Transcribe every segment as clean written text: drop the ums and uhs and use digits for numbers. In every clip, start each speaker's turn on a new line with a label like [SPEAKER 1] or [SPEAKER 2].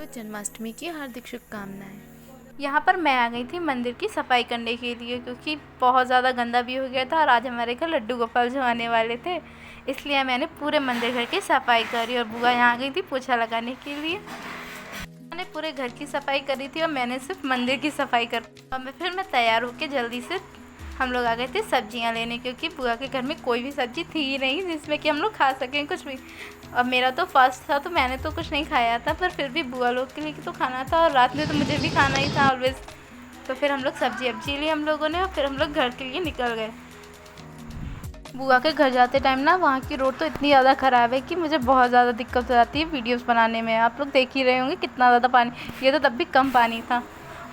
[SPEAKER 1] को जन्माष्टमी की हार्दिक शुभकामनाएं।
[SPEAKER 2] यहाँ पर मैं आ गई थी मंदिर की सफाई करने के लिए, क्योंकि बहुत ज़्यादा गंदा भी हो गया था और आज हमारे घर लड्डू गोपाल जो आने वाले थे, इसलिए मैंने पूरे मंदिर घर की सफाई करी। और बुआ यहाँ आ गई थी पोछा लगाने के लिए। मैंने पूरे घर की सफाई करी थी और मैंने सिर्फ मंदिर की सफाई कर। और फिर मैं तैयार होकर जल्दी से हम लोग आ गए थे सब्जियां लेने, क्योंकि बुआ के घर में कोई भी सब्जी थी ही नहीं जिसमें कि हम लोग खा सकें कुछ भी। अब मेरा तो फर्स्ट था तो मैंने तो कुछ नहीं खाया था, पर फिर भी बुआ लोग के लिए तो खाना था और रात में तो मुझे भी खाना ही था ऑलवेज। तो फिर हम लोग सब्जी ली हम लोगों ने और फिर हम लोग घर के लिए निकल गए। बुआ के घर जाते टाइम ना वहाँ की रोड तो इतनी ज़्यादा ख़राब है कि मुझे बहुत ज़्यादा दिक्कत हो जाती है वीडियोस बनाने में। आप लोग देख ही रहे होंगे कितना ज़्यादा पानी, ये तो तब भी कम पानी था।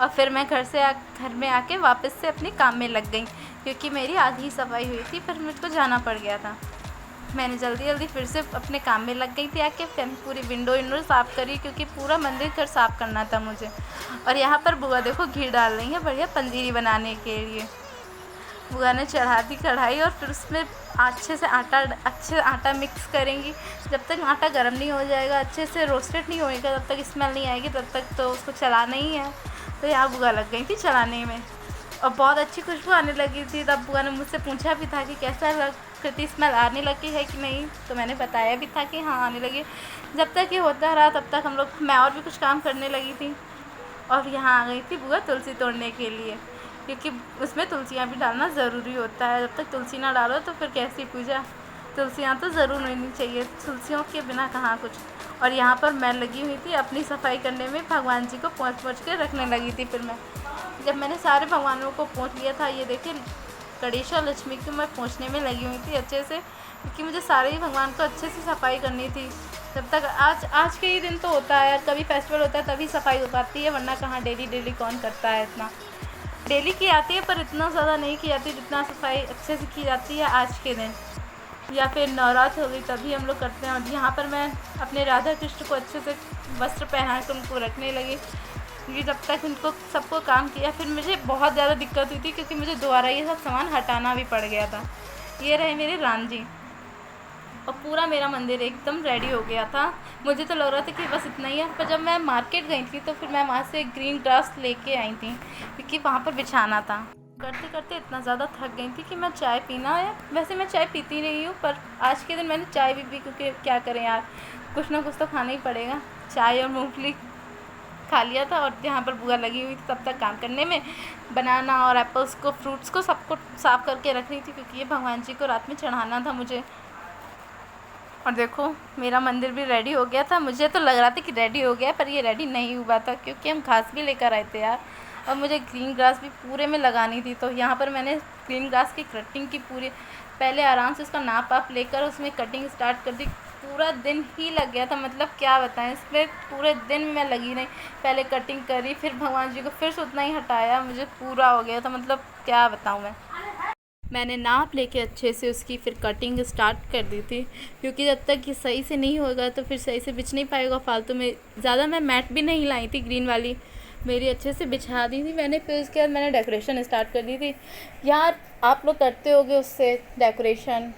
[SPEAKER 2] और फिर मैं घर में आके वापस से अपने काम में लग गई, क्योंकि मेरी आधी सफाई हुई थी फिर मुझको जाना पड़ गया था। मैंने जल्दी फिर से अपने काम में लग गई थी आके। फिर पूरी विंडो साफ़ करी, क्योंकि पूरा मंदिर घर साफ़ करना था मुझे। और यहाँ पर बुआ देखो घी डाल रही है बढ़िया पंजीरी बनाने के लिए। बुआ ने चढ़ा दी कढ़ाई और फिर उसमें अच्छे से आटा मिक्स करेंगी। जब तक आटा गर्म नहीं हो जाएगा, अच्छे से रोस्टेड नहीं होएगा, तब तक स्मेल नहीं आएगी, तब तक तो उसको चलाना ही है। तो यहाँ बुआ लग गई थी चलाने में और बहुत अच्छी खुशबू आने लगी थी। तब बुआ ने मुझसे पूछा भी था कि कैसा लग स्मेल आने लगी है कि नहीं, तो मैंने बताया भी था कि हाँ आने लगी। जब तक ये होता रहा तब तक मैं और भी कुछ काम करने लगी थी। और यहाँ आ गई थी बुआ तुलसी तोड़ने के लिए, क्योंकि उसमें तुलसियाँ भी डालना ज़रूरी होता है। जब तक तुलसी ना डालो तो फिर कैसी पूजा। तुलसियाँ तो ज़रूर होनी चाहिए, तुलसियों के बिना कहाँ कुछ। और यहाँ पर मैं लगी हुई थी अपनी सफाई करने में, भगवान जी को पोंछ के रखने लगी थी। फिर जब मैंने सारे भगवानों को पोंछ लिया था, ये देखिए गणेश और लक्ष्मी को मैं पोंछने में लगी हुई थी अच्छे से, क्योंकि मुझे सारे ही भगवान को अच्छे से सफाई करनी थी। जब तक आज के ही दिन तो होता है, कभी फेस्टिवल होता है तभी सफाई हो पाती है, वरना कहाँ डेली कौन करता है। इतना डेली की आती है पर इतना ज़्यादा नहीं की जाती जितना सफाई अच्छे से की जाती है आज के दिन, या फिर नवरात्र हो गई तभी हम लोग करते हैं। और यहाँ पर मैं अपने राधा कृष्ण को अच्छे से वस्त्र पहना कर उनको रखने लगी, क्योंकि जब तक उनको सबको काम किया फिर मुझे बहुत ज़्यादा दिक्कत हुई थी, क्योंकि मुझे दोबारा ये सब सामान हटाना भी पड़ गया था। ये रहे मेरे राम जी और पूरा मेरा मंदिर एकदम रेडी हो गया था। मुझे तो लग रहा था कि बस इतना ही है, पर जब मैं मार्केट गई थी तो फिर मैं वहाँ से ग्रीन ग्रास लेके आई थी, क्योंकि वहाँ पर बिछाना था। करते करते इतना ज़्यादा थक गई थी कि मैं चाय पीना है, वैसे मैं चाय पीती नहीं हूँ, पर आज के दिन मैंने चाय भी पी, क्योंकि क्या करें यार, कुछ ना कुछ तो खाना ही पड़ेगा। चाय और मूँगफली खा लिया था और यहाँ पर बुआ लगी हुई थी तब तक काम करने में, बनाना और एप्पल्स को, फ्रूट्स को, सबको साफ़ करके रख रही थी, क्योंकि ये भगवान जी को रात में चढ़ाना था मुझे। और देखो मेरा मंदिर भी रेडी हो गया था। मुझे तो लग रहा था कि रेडी हो गया, पर ये रेडी नहीं हुआ था, क्योंकि हम घास भी लेकर आए थे यार, और मुझे ग्रीन ग्रास भी पूरे में लगानी थी। तो यहाँ पर मैंने ग्रीन ग्रास की कटिंग की पहले आराम से उसका नाप लेकर उसमें कटिंग स्टार्ट कर दी। पूरा दिन ही लग गया था, मतलब क्या बताएं, इसमें पूरे दिन मैं लगी रही। पहले कटिंग करी, फिर भगवान जी को फिर से उतना ही हटाया, मुझे पूरा हो गया था, मतलब क्या बताऊँ मैंने नाप लेके अच्छे से उसकी फिर कटिंग स्टार्ट कर दी थी, क्योंकि जब तक ये सही से नहीं होगा तो फिर सही से बिछ नहीं पाएगा फालतू में। ज़्यादा मैं मैट भी नहीं लाई थी, ग्रीन वाली मेरी अच्छे से बिछा दी थी मैंने। फिर उसके बाद मैंने डेकोरेशन स्टार्ट कर दी थी। यार आप लोग करते होगे उससे डेकोरेशन,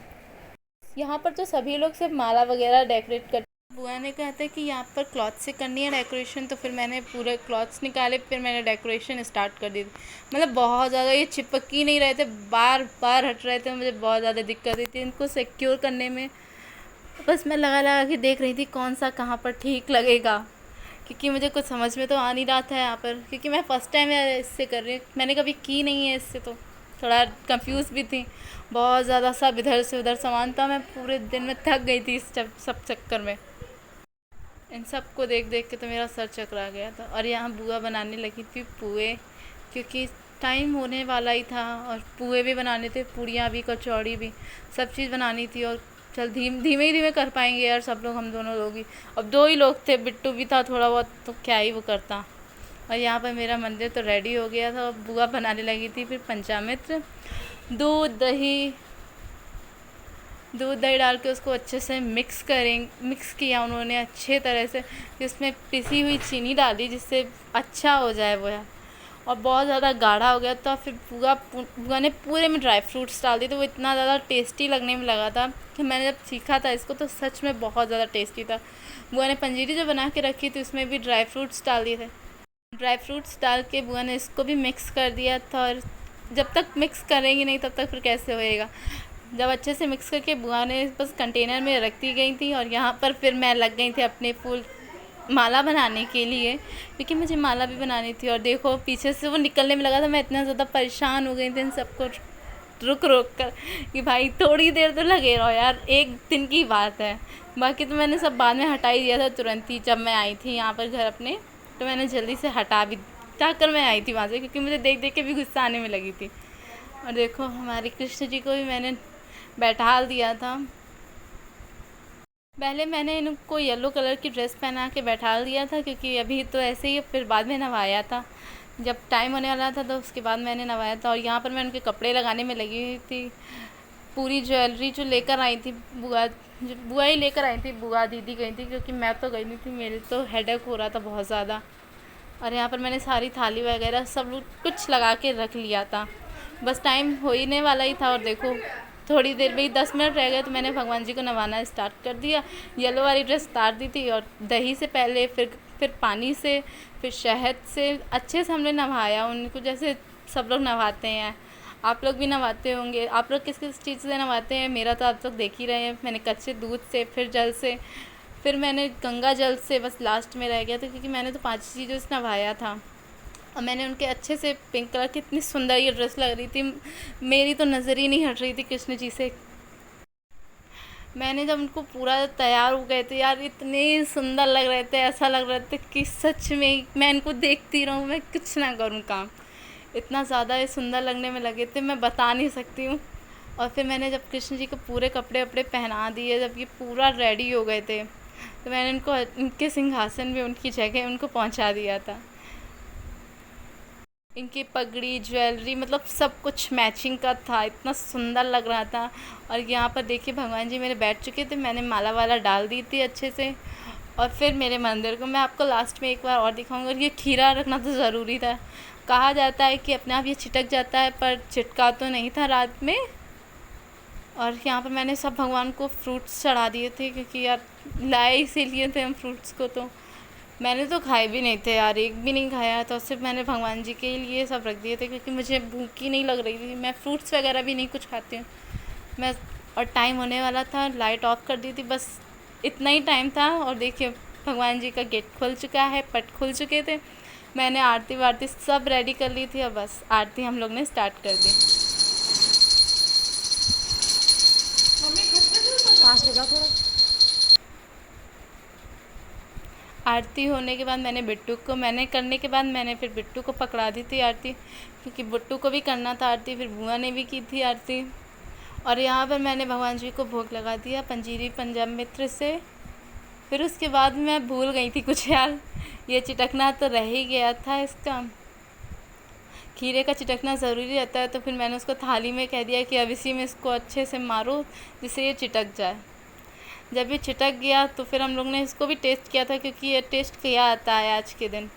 [SPEAKER 2] यहाँ पर तो सभी लोग सिर्फ माला वगैरह डेकोरेट करते। बुआ ने कहा था कि यहाँ पर क्लॉथ से करनी है डेकोरेशन, तो फिर मैंने पूरे क्लॉथ्स निकाले, फिर मैंने डेकोरेशन स्टार्ट कर दी थी। मतलब बहुत ज़्यादा ये चिपक ही नहीं रहे थे, बार बार हट रहे थे, मुझे बहुत ज़्यादा दिक्कत हुई थी इनको सिक्योर करने में। बस मैं लगा के देख रही थी कौन सा कहाँ पर ठीक लगेगा, क्योंकि मुझे कुछ समझ में तो आ नहीं रहा था यहाँ पर, क्योंकि मैं फ़र्स्ट टाइम इससे कर रही हूँ, मैंने कभी की नहीं है इससे, तो थोड़ा कंफ्यूज भी थी। बहुत ज़्यादा सब इधर से उधर सामान था, मैं पूरे दिन में थक गई थी इस सब चक्कर में। इन सब को देख देख के तो मेरा सर चकरा गया था। और यहाँ बुआ बनाने लगी थी पुए, क्योंकि टाइम होने वाला ही था, और पुए भी बनाने थे, पूड़ियाँ भी, कचौड़ी भी, सब चीज़ बनानी थी। और चल धीमे कर पाएंगे यार सब लोग, हम दोनों लोग ही, अब दो ही लोग थे, बिट्टू भी था थोड़ा बहुत, तो क्या ही वो करता। और यहाँ पर मेरा मंदिर तो रेडी हो गया था, और बुआ बनाने लगी थी फिर पंचामृत। दूध दही डाल के उसको अच्छे से मिक्स किया उन्होंने अच्छे तरह से, कि उसमें पिसी हुई चीनी डाली जिससे अच्छा हो जाए वो है। और बहुत ज़्यादा गाढ़ा हो गया था। फिर बुआ ने पूरे में ड्राई फ्रूट्स डाल दिए, तो वो इतना ज़्यादा टेस्टी लगने में लगा था कि मैंने जब सीखा था इसको तो सच में बहुत ज़्यादा टेस्टी था। बुआ ने पंजीरी जो बना के रखी थी उसमें भी ड्राई फ्रूट्स डाल दिए थे। ड्राई फ्रूट्स डाल के बुआ ने इसको भी मिक्स कर दिया था, और जब तक मिक्स करेंगी नहीं तब तक फिर कैसे होएगा। जब अच्छे से मिक्स करके बुआ ने बस कंटेनर में रख दी गई थी, और यहाँ पर फिर मैं लग गई थी अपने फूल माला बनाने के लिए, क्योंकि मुझे माला भी बनानी थी। और देखो पीछे से वो निकलने में लगा था, मैं इतना ज़्यादा परेशान हो गई थी इन सबको रुक कर कि भाई थोड़ी देर तो लगे रहो यार, एक दिन की बात है। बाकी तो मैंने सब बाद में हटा ही दिया था तुरंत ही, जब मैं आई थी यहाँ पर घर अपने, तो मैंने जल्दी से हटा कर मैं आई थी वहाँ से, क्योंकि मुझे देख देख के भी गुस्सा आने में लगी थी। और देखो हमारे कृष्ण जी को भी मैंने बैठा दिया था। पहले मैंने इनको येलो कलर की ड्रेस पहना के बैठा दिया था, क्योंकि अभी तो ऐसे ही, फिर बाद में नहवाया था। जब टाइम होने वाला था तो उसके बाद मैंने नहवाया था। और यहाँ पर मैं उनके कपड़े लगाने में लगी हुई थी। पूरी ज्वेलरी जो लेकर आई थी बुआ ही लेकर आई थी, बुआ दीदी गई थी, क्योंकि मैं तो गई नहीं थी, मेरे तो हेडेक हो रहा था बहुत ज़्यादा। और यहाँ पर मैंने सारी थाली वगैरह सब कुछ लगा के रख लिया था, बस टाइम होने वाला ही था। और देखो थोड़ी देर में ही 10 मिनट रह गए तो मैंने भगवान जी को नहवाना स्टार्ट कर दिया। येलो वाली ड्रेस उतार दी थी, और दही से पहले फिर पानी से, फिर शहद से अच्छे से हमने नहवाया उनको, जैसे सब लोग नहवाते हैं। आप लोग भी नहवाते होंगे। आप लोग किस किस चीज़ से नहवाते हैं, मेरा तो आप लोग देख ही रहे हैं। मैंने कच्चे दूध से, फिर जल से, फिर मैंने गंगा जल से, बस लास्ट में रह गया था, क्योंकि मैंने तो 5 चीज़ों से नहवाया था। और मैंने उनके अच्छे से पिंक कलर की इतनी सुंदर ये ड्रेस लग रही थी, मेरी तो नज़र ही नहीं हट रही थी कृष्ण जी से। मैंने जब उनको पूरा तैयार हो गए थे यार, इतने सुंदर लग रहे थे, ऐसा लग रहे थे कि सच में मैं इनको देखती रहूँ, मैं कुछ ना करूँ काम। इतना ज़्यादा ये सुंदर लगने में लगे थे, मैं बता नहीं सकती हूँ। और फिर मैंने जब कृष्ण जी को पूरे कपड़े वपड़े पहना दिए, जब ये पूरा रेडी हो गए थे, तो मैंने इनको उनके सिंहासन में उनकी जगह उनको पहुँचा दिया था। इनकी पगड़ी, ज्वेलरी, मतलब सब कुछ मैचिंग का था, इतना सुंदर लग रहा था। और यहाँ पर देखिए भगवान जी मेरे बैठ चुके थे, मैंने माला वाला डाल दी थी अच्छे से। और फिर मेरे मंदिर को मैं आपको लास्ट में एक बार और दिखाऊंगा। और ये खीरा रखना तो ज़रूरी था, कहा जाता है कि अपने आप ये छिटक जाता है, पर छिटका तो नहीं था रात में। और यहाँ पर मैंने सब भगवान को फ्रूट्स चढ़ा दिए थे, क्योंकि यार लाए इसीलिए थे हम फ्रूट्स को, तो मैंने तो खाए भी नहीं थे यार, एक भी नहीं खाया। तो सिर्फ मैंने भगवान जी के लिए सब रख दिए थे, क्योंकि मुझे भूख ही नहीं लग रही थी। मैं फ्रूट्स वगैरह भी नहीं कुछ खाती हूँ मैं। और टाइम होने वाला था, लाइट ऑफ कर दी थी, बस इतना ही टाइम था। और देखिए भगवान जी का गेट खुल चुका है, पट खुल चुके थे। मैंने आरती वारती सब रेडी कर ली थी, और बस आरती हम लोग ने स्टार्ट कर दी। आरती होने के बाद मैंने करने के बाद मैंने फिर बिट्टू को पकड़ा दी थी आरती, क्योंकि बिट्टू को भी करना था आरती। फिर बुआ ने भी की थी आरती। और यहाँ पर मैंने भगवान जी को भोग लगा दिया पंजीरी पंजाब मित्र से। फिर उसके बाद मैं भूल गई थी कुछ यार, ये चिटकना तो रह ही गया था। इसका खीरे का चिटकना ज़रूरी रहता है, तो फिर मैंने उसको थाली में कह दिया कि अब इसी में इसको अच्छे से मारो जिससे ये चिटक जाए। जब ये चिटक गया तो फिर हम लोग ने इसको भी टेस्ट किया था, क्योंकि ये टेस्ट किया आता है आज के दिन।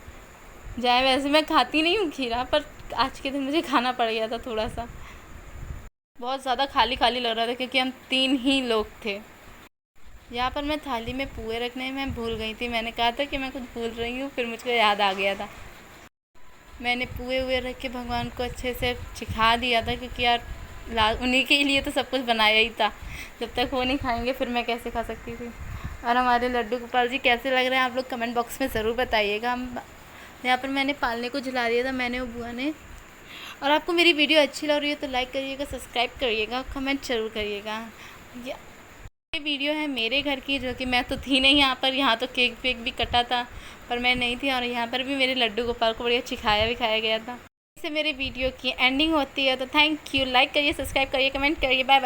[SPEAKER 2] जाए वैसे मैं खाती नहीं हूँ खीरा, पर आज के दिन मुझे खाना पड़ गया था थोड़ा सा। बहुत ज़्यादा खाली खाली लग रहा था, क्योंकि हम 3 ही लोग थे। यहाँ पर मैं थाली में पुए रखने में भूल गई थी। मैंने कहा था कि मैं कुछ भूल रही हूँ, फिर मुझको याद आ गया था। मैंने पुए हुए रख के भगवान को अच्छे से सिखा दिया था, क्योंकि यार उन्हीं के लिए तो सब कुछ बनाया ही था। जब तक वो नहीं खाएंगे फिर मैं कैसे खा सकती थी। और हमारे लड्डू गोपाल जी कैसे लग रहे हैं आप लोग कमेंट बॉक्स में ज़रूर बताइएगा। हम यहाँ पर मैंने पालने को झुला दिया था, मैंने और बुआ ने। और आपको मेरी वीडियो अच्छी लग रही है तो लाइक करिएगा, सब्सक्राइब करिएगा, कमेंट ज़रूर करिएगा। ये वीडियो है मेरे घर की, जो कि मैं तो थी नहीं यहाँ पर। यहाँ तो केक वेक भी कटा था, पर मैं नहीं थी। और यहाँ पर भी मेरे लड्डू गोपाल को बढ़िया सिखाया भी खाया गया था। इससे मेरे वीडियो की एंडिंग होती है। तो थैंक यू, लाइक करिए, सब्सक्राइब करिए, कमेंट करिए, बाय बाय।